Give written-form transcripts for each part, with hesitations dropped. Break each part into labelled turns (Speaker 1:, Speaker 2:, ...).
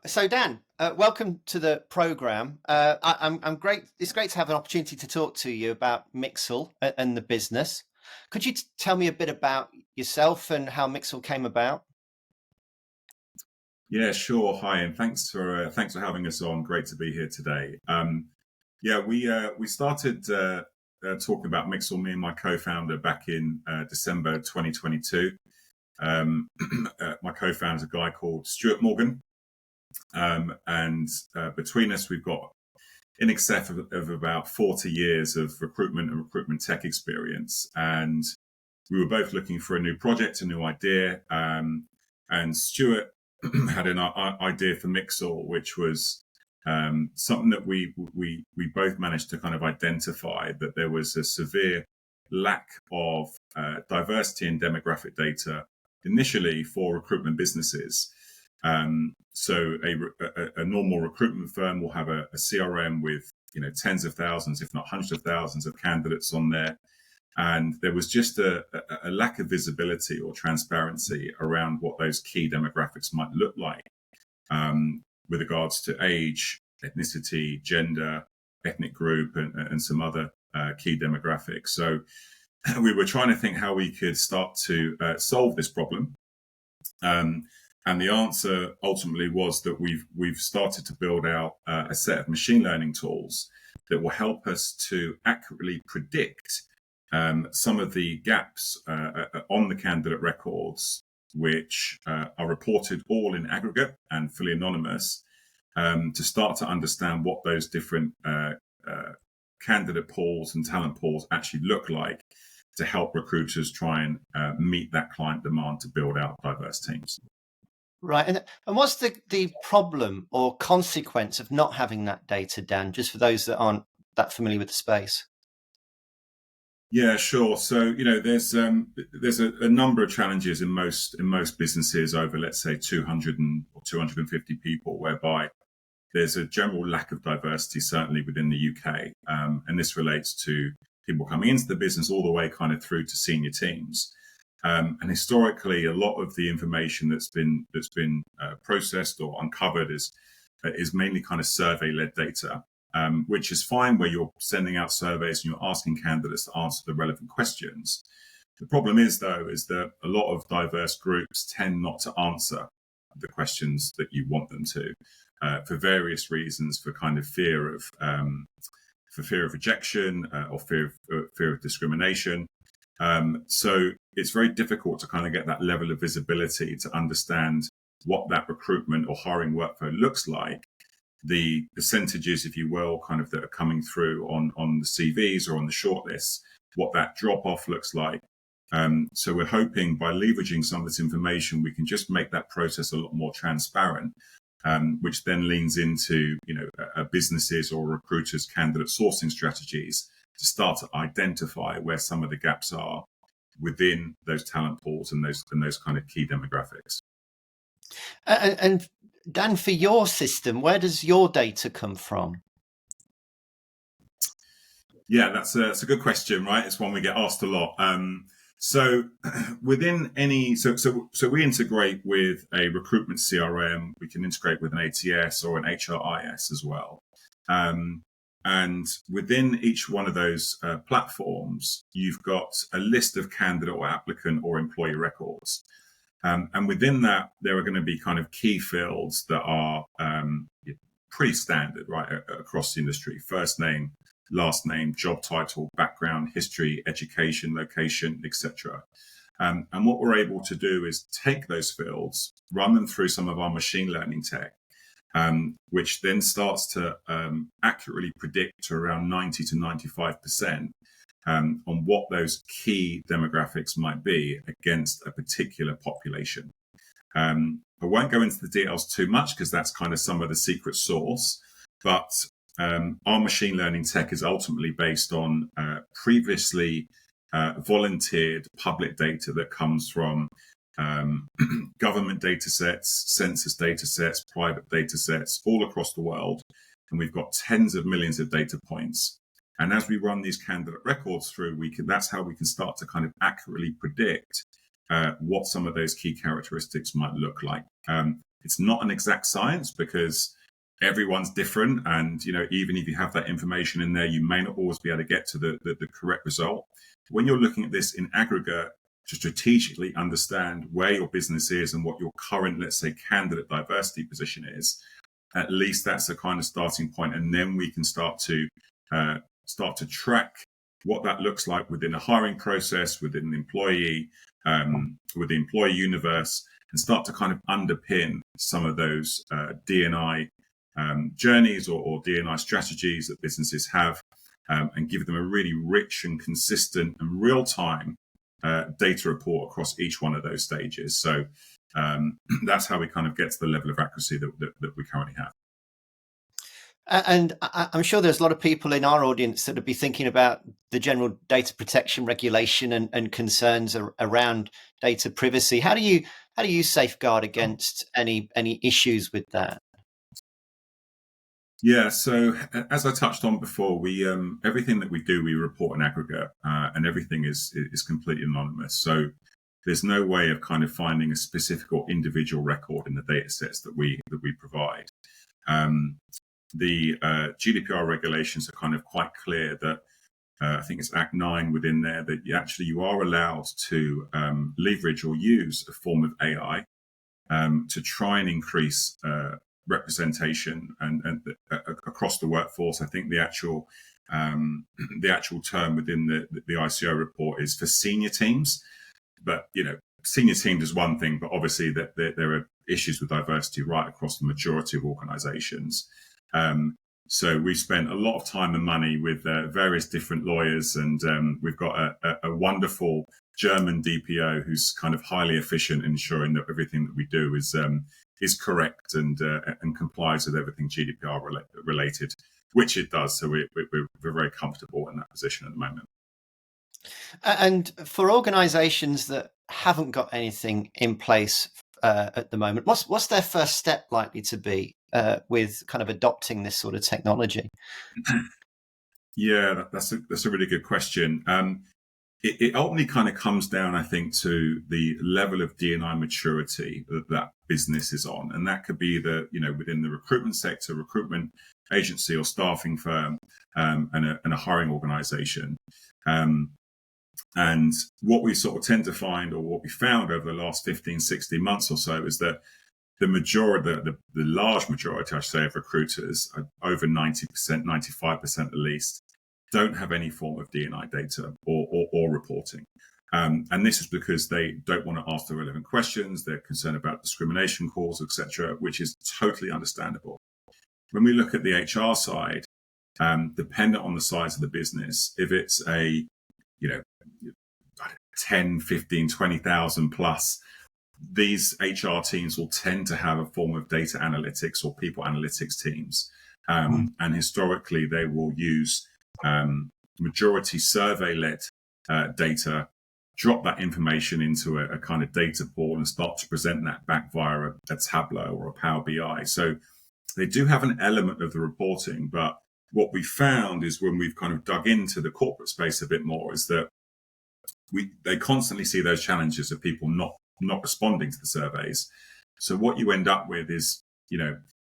Speaker 1: So Dan, welcome to the program. I'm great. It's great to have an opportunity to talk to you about Mixxyl and the business. Could you tell me a bit about yourself and how Mixxyl came about?
Speaker 2: Yeah, sure. Hi, and thanks for having us on. Great to be here today. We started talking about Mixxyl, me and my co-founder, back in December 2022. My co-founder is a guy called Stuart Morgan, and between us, we've got in excess of about 40 years of recruitment and recruitment tech experience. And we were both looking for a new project, a new idea, and Stuart had an idea for Mixxyl, which was something that we both managed to kind of identify that there was a severe lack of diversity in demographic data initially for recruitment businesses. So a normal recruitment firm will have a CRM with tens of thousands, if not hundreds of thousands of candidates on there. And there was just a lack of visibility or transparency around what those key demographics might look like with regards to age, ethnicity, gender, ethnic group, and some other key demographics. So we were trying to think how we could start to solve this problem. And the answer ultimately was that we've started to build out a set of machine learning tools that will help us to accurately predict some of the gaps on the candidate records, which are reported all in aggregate and fully anonymous, to start to understand what those different candidate pools and talent pools actually look like to help recruiters try and meet that client demand to build out diverse teams.
Speaker 1: Right. And what's the problem or consequence of not having that data, Dan, just for those that aren't that familiar with the space?
Speaker 2: Yeah, sure. So, there's a number of challenges in most businesses over, let's say, 200 or 250 people, whereby there's a general lack of diversity, certainly within the UK. And this relates to people coming into the business all the way kind of through to senior teams. And historically, a lot of the information that's been processed or uncovered is mainly kind of survey-led data. Which is fine where you're sending out surveys and you're asking candidates to answer the relevant questions. The problem is, though, is that a lot of diverse groups tend not to answer the questions that you want them to, for various reasons, for kind of fear of rejection or fear of discrimination. So it's very difficult to kind of get that level of visibility to understand what that recruitment or hiring workflow looks like. The percentages, if you will, kind of that are coming through on the CVs or on the shortlists, what that drop off looks like. So we're hoping by leveraging some of this information, we can just make that process a lot more transparent, which then leans into businesses or recruiters' candidate sourcing strategies to start to identify where some of the gaps are within those talent pools and those kind of key demographics.
Speaker 1: And Dan, for your system, where does your data come from?
Speaker 2: Yeah, that's a good question, right? It's one we get asked a lot. So within so we integrate with a recruitment CRM. We can integrate with an ATS or an HRIS as well. And within each one of those platforms, you've got a list of candidate or applicant or employee records. And within that, there are going to be kind of key fields that are pretty standard, right, across the industry. First name, last name, job title, background, history, education, location, etc. And what we're able to do is take those fields, run them through some of our machine learning tech, which then starts to accurately predict to around 90 to 95%. On what those key demographics might be against a particular population. I won't go into the details too much because that's kind of some of the secret sauce, but our machine learning tech is ultimately based on previously volunteered public data that comes from government data sets, census data sets, private data sets all across the world. And we've got tens of millions of data points. And as we run these candidate records through, that's how we can start to kind of accurately predict what some of those key characteristics might look like. it's not an exact science because everyone's different. And, even if you have that information in there, you may not always be able to get to the correct result. When you're looking at this in aggregate, to strategically understand where your business is and what your current, let's say, candidate diversity position is, at least that's a kind of starting point. And then we can start to track what that looks like within a hiring process, within the employee, with the employee universe, and start to kind of underpin some of those D&I journeys or D&I strategies that businesses have, and give them a really rich and consistent and real-time data report across each one of those stages. So that's how we kind of get to the level of accuracy that we currently have.
Speaker 1: And I'm sure there's a lot of people in our audience that would be thinking about the general data protection regulation and concerns around data privacy. How do you safeguard against any issues with that?
Speaker 2: Yeah, so as I touched on before, we everything that we do, we report in aggregate, and everything is completely anonymous. So there's no way of kind of finding a specific or individual record in the data sets that we provide. The GDPR regulations are kind of quite clear that I think it's Act 9 within there that you are allowed to leverage or use a form of AI to try and increase representation and across the workforce. I think the actual term within the ICO report is for senior teams, but senior teams is one thing, but obviously that there are issues with diversity right across the majority of organizations. So we spent a lot of time and money with various different lawyers, and we've got a wonderful German DPO who's kind of highly efficient in ensuring that everything that we do is correct and complies with everything GDPR related, which it does. So we're very comfortable in that position at the moment.
Speaker 1: And for organizations that haven't got anything in place at the moment, what's their first step likely to be with kind of adopting this sort of technology?
Speaker 2: Yeah, that's a really good question. It ultimately kind of comes down, I think, to the level of D&I maturity that business is on, and that could be within the recruitment sector, recruitment agency or staffing firm, and a hiring organization. And what we sort of tend to find, or what we found over the last 15, 16 months or so, is that the large majority, I should say, of recruiters, over 90%, 95% at least, don't have any form of D&I data or reporting. And this is because they don't want to ask the relevant questions. They're concerned about discrimination calls, etc., which is totally understandable. When we look at the HR side, dependent on the size of the business, if it's a 10, 15, 20,000 plus, these HR teams will tend to have a form of data analytics or people analytics teams. And historically, they will use majority survey-led data, drop that information into a kind of data pool and start to present that back via a Tableau or a Power BI. So they do have an element of the reporting, but what we found is when we've kind of dug into the corporate space a bit more is that they constantly see those challenges of people not responding to the surveys. So what you end up with is,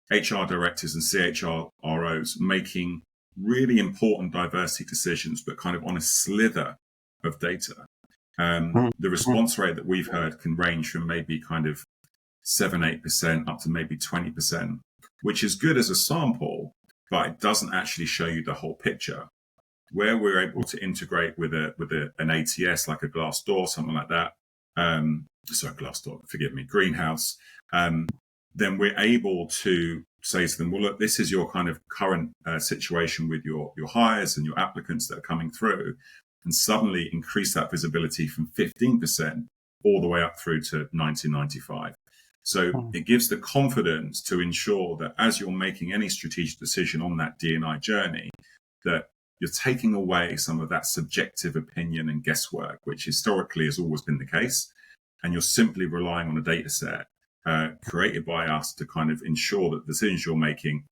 Speaker 2: HR directors and CHROs making really important diversity decisions, but kind of on a slither of data. The response rate that we've heard can range from maybe kind of 7-8% up to maybe 20%, which is good as a sample, but it doesn't actually show you the whole picture. Where we're able to integrate with an ATS like a Glassdoor, something like that. Glassdoor, forgive me, Greenhouse. Then we're able to say to them, well, look, this is your kind of current situation with your hires and your applicants that are coming through, and suddenly increase that visibility from 15% all the way up through to 95. So it gives the confidence to ensure that as you're making any strategic decision on that D&I journey, that you're taking away some of that subjective opinion and guesswork, which historically has always been the case. And you're simply relying on a data set created by us to kind of ensure that the decisions you're making,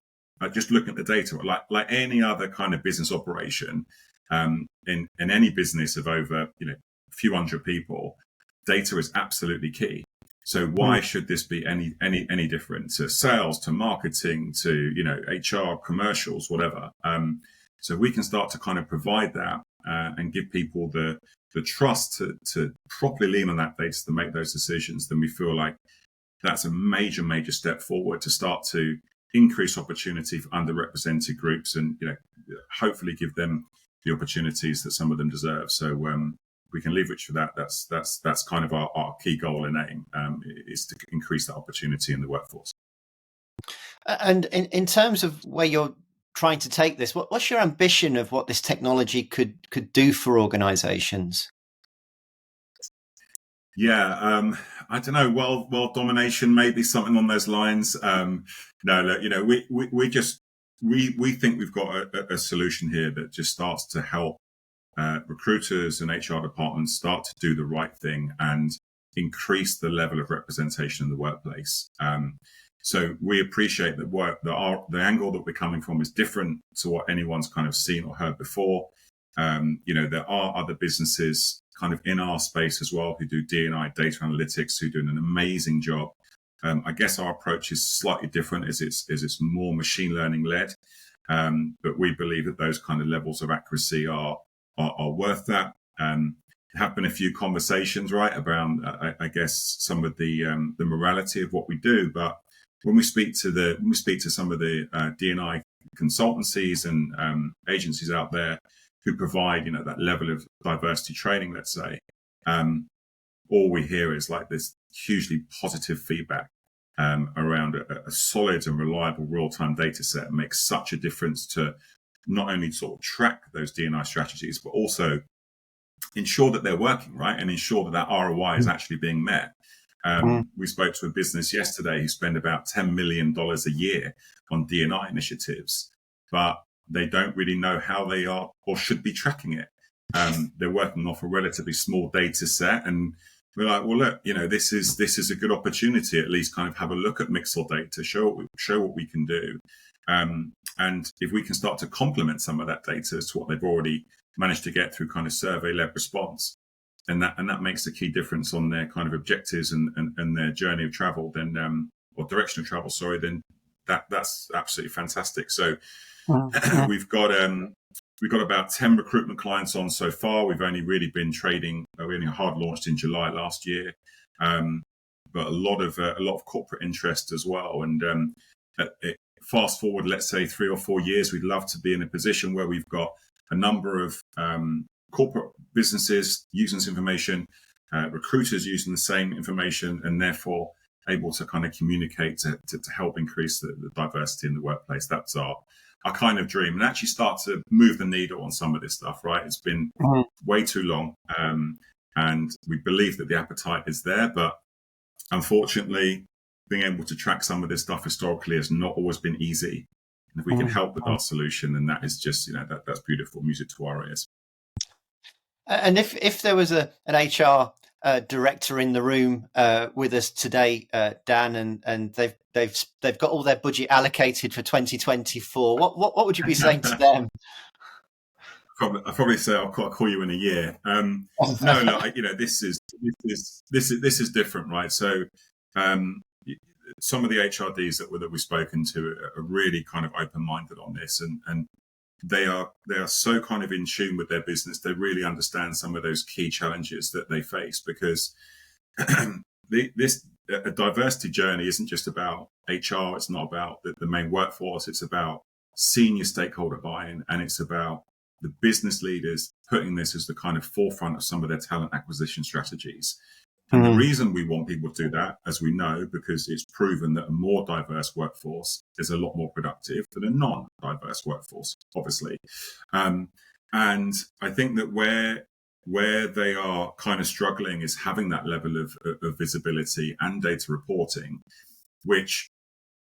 Speaker 2: just looking at the data, like any other kind of business operation, in any business of over, a few hundred people, data is absolutely key. So why should this be any different to sales, to marketing, to HR, commercials, whatever? So we can start to kind of provide that and give people the trust to properly lean on that data to make those decisions. Then we feel like that's a major step forward to start to increase opportunity for underrepresented groups, and hopefully give them the opportunities that some of them deserve. So we can leverage for that. That's kind of our key goal and aim, is to increase that opportunity in the workforce.
Speaker 1: And in terms of where you're trying to take this, what's your ambition of what this technology could do for organizations?
Speaker 2: Yeah, I don't know. World domination, maybe something on those lines. No, look, we think we've got a solution here that just starts to help recruiters and HR departments start to do the right thing and increase the level of representation in the workplace. So we appreciate that the angle that we're coming from is different to what anyone's kind of seen or heard before. There are other businesses kind of in our space as well who do D&I data analytics, who do an amazing job. I guess our approach is slightly different, as it's more machine learning led. But we believe that those kind of levels of accuracy are worth that. There have been a few conversations, right, around I guess some of the morality of what we do. But when we speak to some of the D&I consultancies and agencies out there who provide that level of diversity training, let's say, all we hear is like this hugely positive feedback around a solid and reliable real-time data set makes such a difference to not only sort of track those D&I strategies, but also ensure that they're working, right? And ensure that ROI is actually being met. We spoke to a business yesterday who spend about $10 million a year on D&I initiatives, but they don't really know how they are or should be tracking it. They're working off a relatively small data set, and we're like, well, look, this is a good opportunity. At least kind of have a look at Mixxyl data, show what we can do, and if we can start to complement some of that data to what they've already managed to get through kind of survey-led response, and that makes a key difference on their kind of objectives and their journey of travel, then or direction of travel, sorry, then that's absolutely fantastic. So we've got about 10 recruitment clients on so far. We've only really been trading. We only hard launched in July last year, but a lot of corporate interest as well. And fast forward, let's say 3 or 4 years, we'd love to be in a position where we've got a number of corporate businesses using this information, recruiters using the same information, and therefore able to kind of communicate to help increase the diversity in the workplace. That's our kind of dream, and actually start to move the needle on some of this stuff, right? It's been way too long, and we believe that the appetite is there, but unfortunately, being able to track some of this stuff historically has not always been easy. And if we can help with our solution, then that is just, that's beautiful music to our ears.
Speaker 1: And if there was an HR director in the room with us today, Dan, and they've got all their budget allocated for 2024, what would you be saying to them?
Speaker 2: I'd probably say I'll call you in a year. No, this is different, right? So some of the HRDs that we've spoken to are really kind of open-minded on this, and they are so kind of in tune with their business. They really understand some of those key challenges that they face, because a diversity journey isn't just about HR. It's not about the main workforce. It's about senior stakeholder buy-in, and it's about the business leaders putting this as the kind of forefront of some of their talent acquisition strategies. And the reason we want people to do that, as we know, because it's proven that a more diverse workforce is a lot more productive than a non-diverse workforce, obviously. And I think that where they are kind of struggling is having that level of visibility and data reporting, which,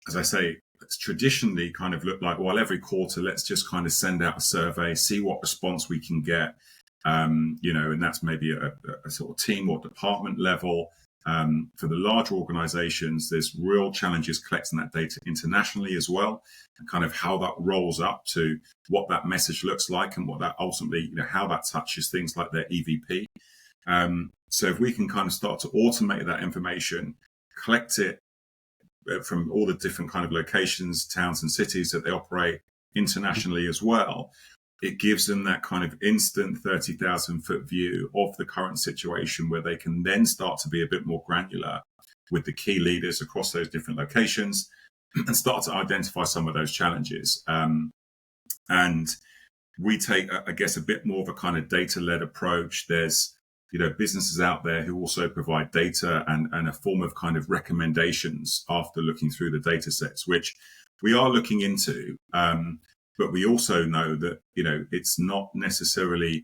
Speaker 2: as I say, it's traditionally kind of looked like, well, every quarter, let's just kind of send out a survey, see what response we can get. And that's maybe a sort of team or department level. For the larger organizations, there's real challenges collecting that data internationally as well, and kind of how that rolls up to what that message looks like, and what that ultimately, how that touches things like their EVP. So if we can kind of start to automate that information, collect it from all the different kind of locations, towns and cities that they operate internationally as well, it gives them that kind of instant 30,000 foot view of the current situation, where they can then start to be a bit more granular with the key leaders across those different locations and start to identify some of those challenges. And we take, I guess, a bit more of a kind of data-led approach. There's, businesses out there who also provide data and a form of kind of recommendations after looking through the data sets, which we are looking into. But we also know that, it's not necessarily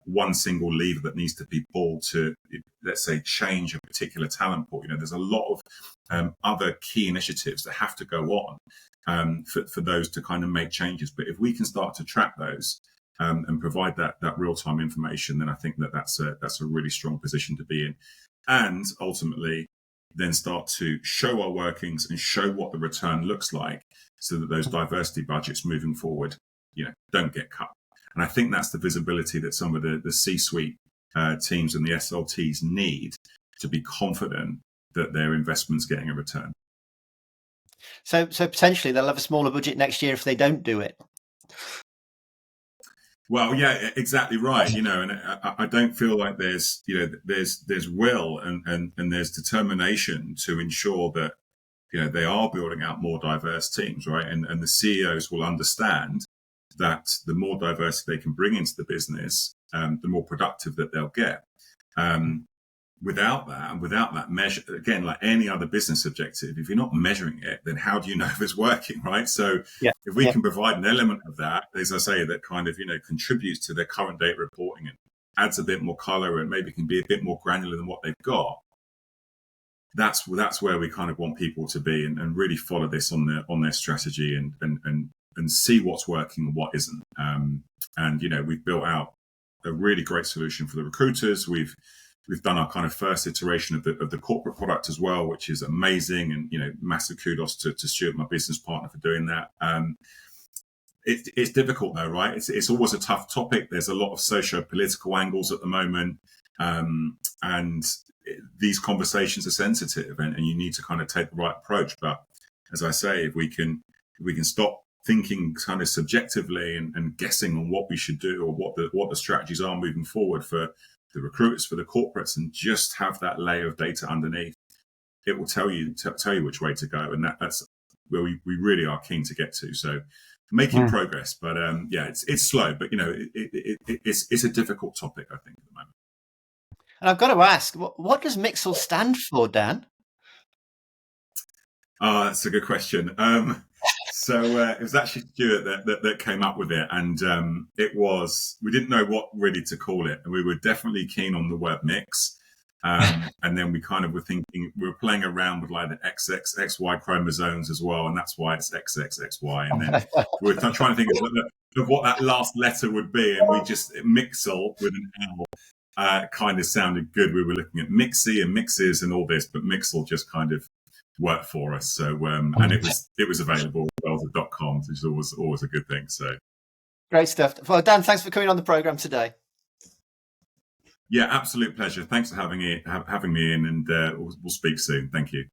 Speaker 2: one single lever that needs to be pulled to, let's say, change a particular talent pool. There's a lot of other key initiatives that have to go on for those to kind of make changes. But if we can start to track those and provide that real-time information, then I think that's a really strong position to be in. And ultimately, then start to show our workings and show what the return looks like, so that those diversity budgets moving forward, don't get cut. And I think that's the visibility that some of the C-suite teams and the SLTs need to be confident that their investment's getting a return.
Speaker 1: So potentially they'll have a smaller budget next year if they don't do it.
Speaker 2: Well, yeah, exactly right. And I don't feel like there's will and there's determination to ensure that, they are building out more diverse teams, right? And the CEOs will understand that the more diversity they can bring into the business, the more productive that they'll get. Without that measure, again, like any other business objective, if you're not measuring it, then how do you know if it's working, right? So if we can provide an element of that, as I say, that kind of, contributes to their current data reporting and adds a bit more color and maybe can be a bit more granular than what they've got, that's where we kind of want people to be and really follow this on their strategy and see what's working and what isn't. And we've built out a really great solution for the recruiters. We've done our kind of first iteration of the corporate product as well, which is amazing. And, massive kudos to Stuart, my business partner, for doing that. It's difficult though, right? It's always a tough topic. There's a lot of socio-political angles at the moment. And these conversations are sensitive and you need to kind of take the right approach. But as I say, if we can stop thinking kind of subjectively and guessing on what we should do or what the strategies are moving forward for the recruiters, for the corporates, and just have that layer of data underneath, it will tell you which way to go. And that's where we really are keen to get to. So making progress, but it's slow, but it's a difficult topic, I think, at the moment.
Speaker 1: And I've got to ask, what does Mixxyl stand for, Dan?
Speaker 2: That's a good question. So it was actually Stuart that came up with it, and we didn't know what really to call it, and we were definitely keen on the word mix. And then we kind of were thinking, we were playing around with like the XY chromosomes as well, and that's why it's XXXY. And then we were trying to think of what that last letter would be, and we just Mixxyl with an L kind of sounded good. We were looking at Mixxy and mixes and all this, but Mixxyl just kind of worked for us. So and it was available at .com, which is always a good thing. So
Speaker 1: great stuff. Well, Dan, thanks for coming on the program today.
Speaker 2: Yeah, absolute pleasure. Thanks for having me in, and we'll speak soon. Thank you.